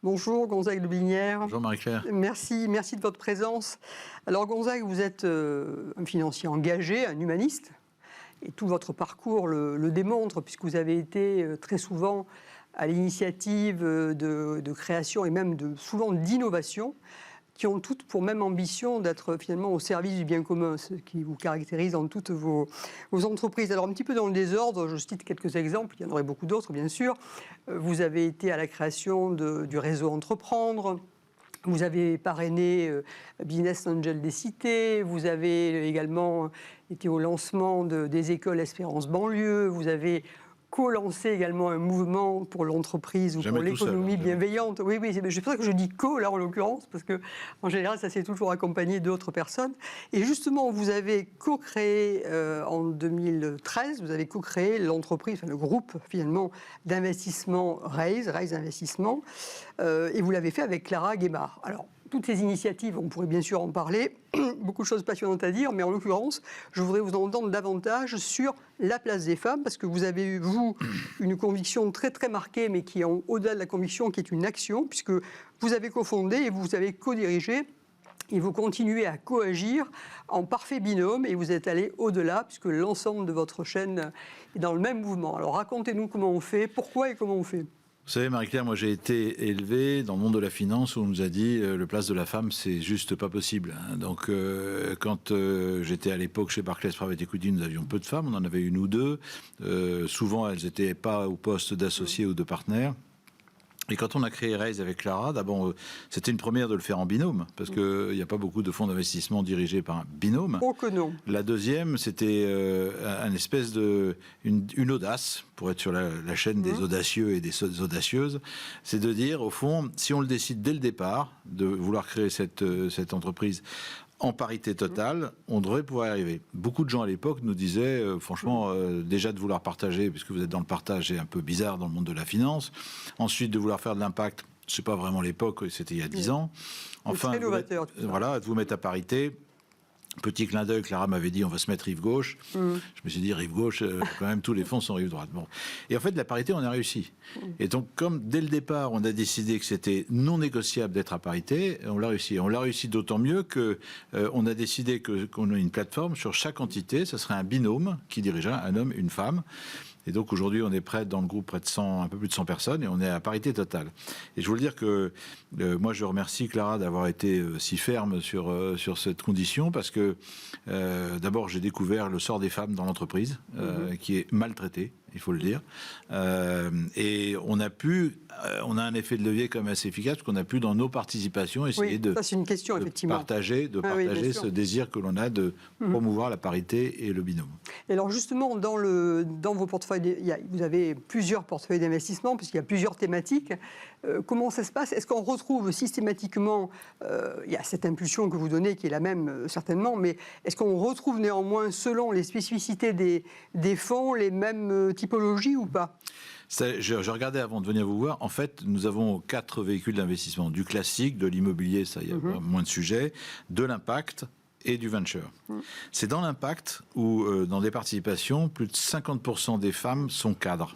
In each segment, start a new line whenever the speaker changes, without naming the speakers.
Bonjour Gonzague de Blinière.
Bonjour Marie-Claire.
Merci de votre présence. Alors Gonzague, vous êtes un financier engagé, un humaniste, et tout votre parcours le démontre, puisque vous avez été très souvent à l'initiative de création et même souvent d'innovation, qui ont toutes pour même ambition d'être finalement au service du bien commun, ce qui vous caractérise dans toutes vos entreprises. Alors un petit peu dans le désordre, je cite quelques exemples, il y en aurait beaucoup d'autres bien sûr. Vous avez été à la création du réseau Entreprendre, vous avez parrainé Business Angel des cités, vous avez également été au lancement des écoles Espérance Banlieue, vous avez co-lancé également un mouvement pour l'entreprise ou pour l'économie bienveillante. Oui, c'est pour ça que je dis co, là, en l'occurrence, parce qu'en général, ça s'est toujours accompagné d'autres personnes. Et justement, vous avez co-créé, en 2013, vous avez co-créé l'entreprise, enfin, le groupe, finalement, d'investissement Raise Investissement, et vous l'avez fait avec Clara Guémard. Alors, toutes ces initiatives, on pourrait bien sûr en parler, beaucoup de choses passionnantes à dire, mais en l'occurrence, je voudrais vous entendre davantage sur la place des femmes, parce que vous avez eu, vous, une conviction très très marquée, mais qui est au-delà de la conviction, qui est une action, puisque vous avez cofondé et vous avez co-dirigé, et vous continuez à co-agir en parfait binôme, et vous êtes allé au-delà, puisque l'ensemble de votre chaîne est dans le même mouvement. Alors racontez-nous comment on fait, pourquoi et comment on fait.
Vous savez, Marie-Claire, moi j'ai été élevé dans le monde de la finance où on nous a dit le place de la femme, c'est juste pas possible. Donc, quand j'étais à l'époque chez Barclays Private Equity, nous avions peu de femmes, on en avait une ou deux. Souvent, elles n'étaient pas au poste d'associés ou de partenaires. Et quand on a créé Raise avec Clara, d'abord, c'était une première de le faire en binôme, parce qu'il n'y a pas beaucoup de fonds d'investissement dirigés par un binôme.
Oh que non.
La deuxième, c'était une espèce une audace, pour être sur la chaîne des audacieux et des audacieuses, c'est de dire, au fond, si on le décide dès le départ, de vouloir créer cette entreprise en parité totale, on devrait pouvoir y arriver. Beaucoup de gens à l'époque nous disaient, franchement, déjà de vouloir partager, puisque vous êtes dans le partage, c'est un peu bizarre dans le monde de la finance. Ensuite, de vouloir faire de l'impact, c'est pas vraiment l'époque, c'était il y a 10 ans. Enfin, de vous mettre à parité. Petit clin d'œil, Clara m'avait dit on va se mettre rive gauche. Je me suis dit rive gauche, quand même tous les fonds sont rive droite. Bon. Et en fait, la parité, on a réussi. Et donc, comme dès le départ, on a décidé que c'était non négociable d'être à parité, on l'a réussi. On l'a réussi d'autant mieux que on a décidé qu'on a une plateforme sur chaque entité. Ce serait un binôme qui dirigerait un homme, une femme. Et donc aujourd'hui, on est près dans le groupe près de 100, un peu plus de 100 personnes, et on est à parité totale. Et je voulais dire que moi, je remercie Clara d'avoir été si ferme sur cette condition, parce que d'abord, j'ai découvert le sort des femmes dans l'entreprise, qui est maltraité, il faut le dire. Et on a un effet de levier quand même assez efficace, parce qu'on a pu, dans nos participations, essayer
ça, c'est une question, effectivement.
partager ce désir que l'on a de promouvoir la parité et le binôme.
Et alors justement, dans vos portefeuilles, vous avez plusieurs portefeuilles d'investissement, puisqu'il y a plusieurs thématiques. Comment ça se passe? Est-ce qu'on retrouve systématiquement, il y a cette impulsion que vous donnez, qui est la même certainement, mais est-ce qu'on retrouve néanmoins, selon les spécificités des fonds, les mêmes typologies ou pas?
Je regardais avant de venir vous voir. En fait, nous avons 4 véhicules d'investissement. Du classique, de l'immobilier, ça, il y a moins de sujets, de l'impact et du venture. C'est dans l'impact où, dans des participations, plus de 50% des femmes sont cadres.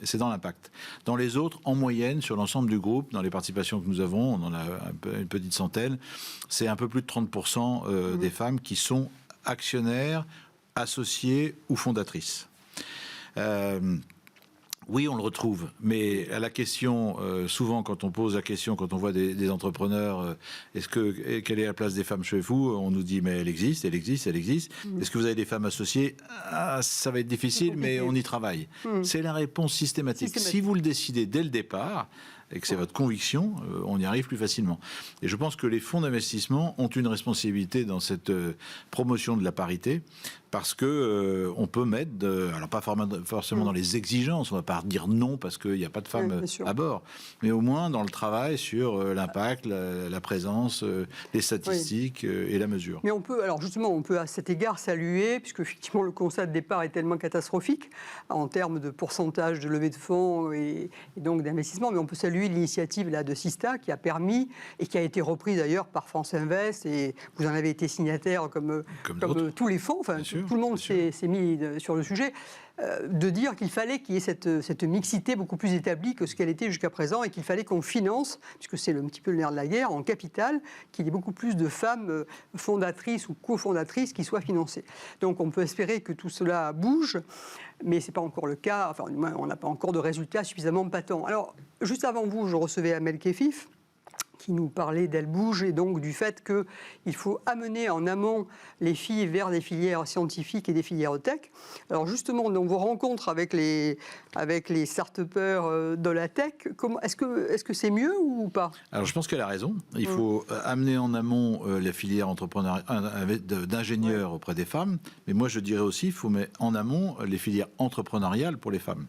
Et c'est dans l'impact. Dans les autres, en moyenne, sur l'ensemble du groupe, dans les participations que nous avons, on en a une petite centaine, c'est un peu plus de 30% des femmes qui sont actionnaires, associées ou fondatrices. Oui, on le retrouve, mais à la question, souvent quand on pose la question, quand on voit des entrepreneurs, quelle est la place des femmes chez vous? On nous dit, mais elle existe. Est-ce que vous avez des femmes associées? Ça va être difficile, mais on y travaille. C'est la réponse systématique. Si vous le décidez dès le départ, et que c'est votre conviction, on y arrive plus facilement. Et je pense que les fonds d'investissement ont une responsabilité dans cette promotion de la parité, parce que on peut mettre, alors pas forcément dans les exigences, on ne va pas dire non parce qu'il n'y a pas de femmes à bord, mais au moins dans le travail sur l'impact, la présence, les statistiques et la mesure.
Mais on peut à cet égard saluer, puisque effectivement le constat de départ est tellement catastrophique en termes de pourcentage de levée de fonds et donc d'investissement, mais on peut saluer l'initiative là de Sista qui a permis et qui a été reprise d'ailleurs par France Invest, et vous en avez été signataire comme tous les fonds, enfin tout le monde s'est mis sur le sujet. de dire qu'il fallait qu'il y ait cette mixité beaucoup plus établie que ce qu'elle était jusqu'à présent et qu'il fallait qu'on finance, puisque c'est un petit peu le nerf de la guerre, en capital, qu'il y ait beaucoup plus de femmes fondatrices ou cofondatrices qui soient financées. Donc on peut espérer que tout cela bouge, mais ce n'est pas encore le cas, enfin on n'a pas encore de résultats suffisamment patents. Alors, juste avant vous, je recevais Amel Kefif, qui nous parlait d'Elle bouge et donc du fait qu'il faut amener en amont les filles vers des filières scientifiques et des filières tech. Alors justement, dans vos rencontres avec les start-upers de la tech, est-ce que c'est mieux ou pas?
Alors je pense qu'elle a raison. Il faut amener en amont la filière d'ingénieurs auprès des femmes. Mais moi je dirais aussi qu'il faut mettre en amont les filières entrepreneuriales pour les femmes.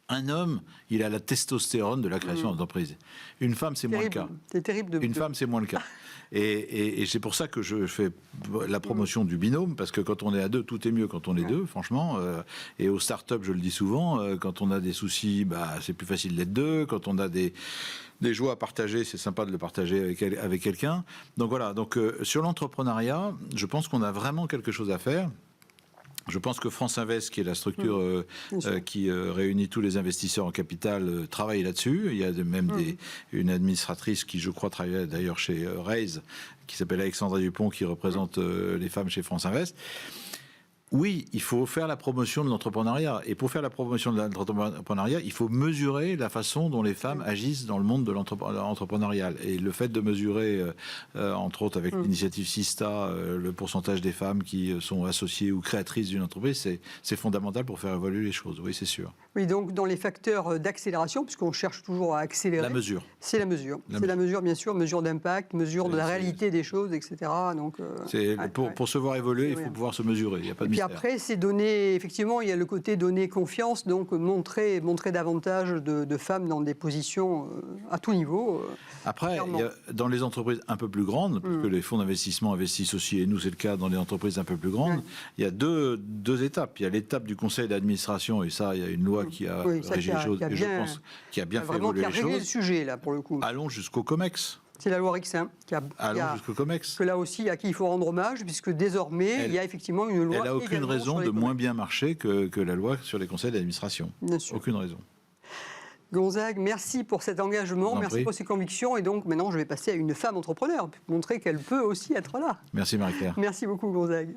Un homme, il a la testostérone de la création d'entreprise. Une femme, c'est moins le cas.
C'est terrible.
Une femme, c'est moins le cas. Et c'est pour ça que je fais la promotion du binôme, parce que quand on est à deux, tout est mieux quand on est deux, franchement. Et aux startups, je le dis souvent, quand on a des soucis, c'est plus facile d'être deux. Quand on a des joies à partager, c'est sympa de le partager avec quelqu'un. Donc voilà, sur l'entrepreneuriat, je pense qu'on a vraiment quelque chose à faire. Je pense que France Invest, qui est la structure qui réunit tous les investisseurs en capital, travaille là-dessus. Il y a même une administratrice qui, je crois, travaille d'ailleurs chez Raise, qui s'appelle Alexandra Dupont, qui représente les femmes chez France Invest. Oui, il faut faire la promotion de l'entrepreneuriat. Et pour faire la promotion de l'entrepreneuriat, il faut mesurer la façon dont les femmes agissent dans le monde de l'entrepreneurial. Et le fait de mesurer, entre autres avec l'initiative Sista, le pourcentage des femmes qui sont associées ou créatrices d'une entreprise, c'est fondamental pour faire évoluer les choses. Oui, c'est sûr.
Oui, donc dans les facteurs d'accélération, puisqu'on cherche toujours à accélérer.
La mesure.
C'est la mesure. C'est la mesure, bien sûr, mesure d'impact, mesure de la réalité des choses, etc. Donc,
pour se voir évoluer, il faut pouvoir se mesurer. Il n'y a pas de mystère.
Puis après, c'est donner, effectivement, il y a le côté donner confiance, donc montrer davantage de femmes dans des positions à tout niveau.
Après, dans les entreprises un peu plus grandes, parce que les fonds d'investissement investissent aussi, et nous c'est le cas dans les entreprises un peu plus grandes, il y a deux étapes. Il y a l'étape du conseil d'administration, et ça, il y a une loi qui a régi les choses, et je pense qui a bien fait évoluer les choses.
Qui a réglé le sujet, là, pour le coup.
Allons jusqu'au COMEX.
C'est la loi Rixin
Allons jusqu'au COMEX.
Que là aussi, à qui il faut rendre hommage, puisque désormais, il y a effectivement une loi.
Elle n'a aucune raison de moins bien marcher que la loi sur les conseils d'administration.
Bien sûr.
Aucune raison.
Gonzague, merci pour cet engagement, merci pour ces convictions. Et donc maintenant, je vais passer à une femme entrepreneur, pour montrer qu'elle peut aussi être là.
Merci Marie-Claire.
Merci beaucoup Gonzague.